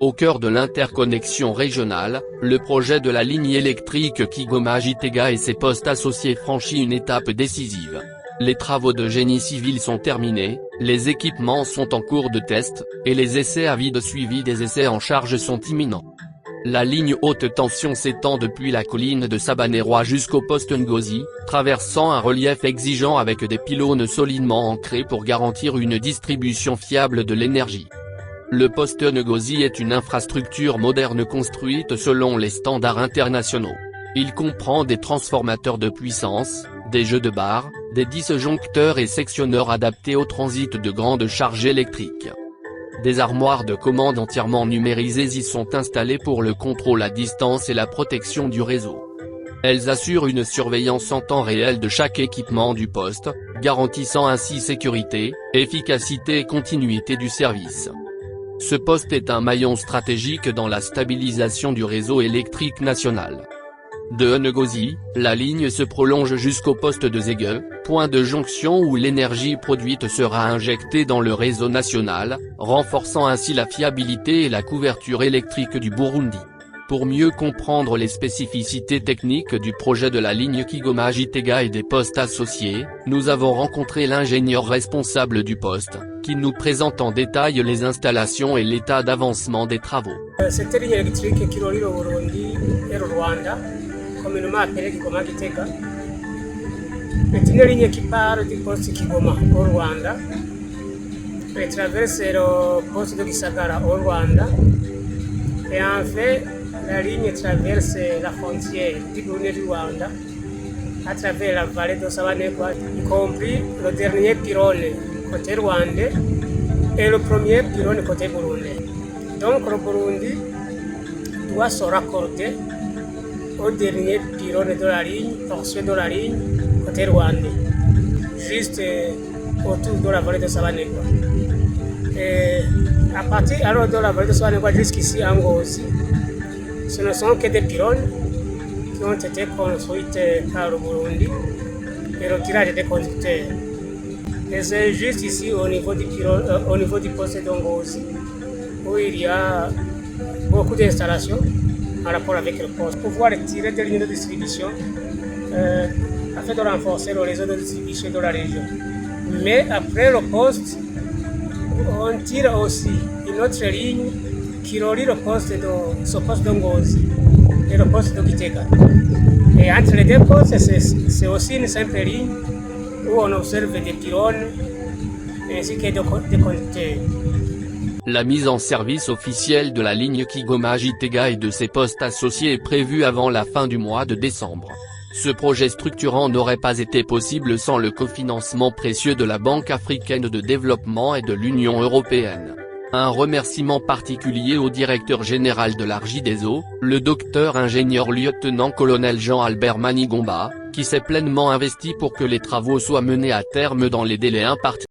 Au cœur de l'interconnexion régionale, le projet de la ligne électrique Kigoma-Gitega et ses postes associés franchit une étape décisive. Les travaux de génie civil sont terminés, les équipements sont en cours de test, et les essais à vide suivis des essais en charge sont imminents. La ligne haute tension s'étend depuis la colline de Sabaneroi jusqu'au poste Ngozi, traversant un relief exigeant avec des pylônes solidement ancrés pour garantir une distribution fiable de l'énergie. Le poste Ngozi est une infrastructure moderne construite selon les standards internationaux. Il comprend des transformateurs de puissance, des jeux de barres, des disjoncteurs et sectionneurs adaptés au transit de grandes charges électriques. Des armoires de commande entièrement numérisées y sont installées pour le contrôle à distance et la protection du réseau. Elles assurent une surveillance en temps réel de chaque équipement du poste, garantissant ainsi sécurité, efficacité et continuité du service. Ce poste est un maillon stratégique dans la stabilisation du réseau électrique national. De Ngozi, la ligne se prolonge jusqu'au poste de Zege, point de jonction où l'énergie produite sera injectée dans le réseau national, renforçant ainsi la fiabilité et la couverture électrique du Burundi. Pour mieux comprendre les spécificités techniques du projet de la ligne Kigoma-Gitega et des postes associés, nous avons rencontré l'ingénieur responsable du poste, qui nous présente en détail les installations et l'état d'avancement des travaux. Cette ligne électrique qui relie le Burundi et le Rwanda, communément appelée Kigoma-Gitega, est une ligne qui part du poste Kigoma au Rwanda, et traverse le poste de Gisagara au Rwanda, et en fait, la ligne traverse la frontière du Burundi et du Rwanda à travers la vallée de Sabanegwa, y compris le dernier pylône côté rwandais et le premier pylône côté burundais. Donc le Burundi doit se raccorder au dernier pylône de la ligne, portion de la ligne côté rwandais, juste autour de la vallée de Sabanegwa. Et à partir alors de la vallée de Sabanegwa jusqu'ici en Ngozi, ce ne sont que des pylônes qui ont été construits par le Burundi et le tirage des conducteurs. Et c'est juste ici au niveau du poste de Ngozi où il y a beaucoup d'installations en rapport avec le poste. Pour pouvoir tirer des lignes de distribution afin de renforcer le réseau de distribution de la région. Mais après le poste, on tire aussi une autre ligne qui relie ce poste de Ngozi et le poste de Gitega. Et entre les deux postes, c'est aussi une simple ligne où on observe des pylônes ainsi que des conducteurs. La mise en service officielle de la ligne Kigoma-Gitega et de ses postes associés est prévue avant la fin du mois de décembre. Ce projet structurant n'aurait pas été possible sans le cofinancement précieux de la Banque africaine de développement et de l'Union européenne. Un remerciement particulier au directeur général de l'Argideso, le docteur ingénieur lieutenant-colonel Jean-Albert Manigomba, qui s'est pleinement investi pour que les travaux soient menés à terme dans les délais impartis.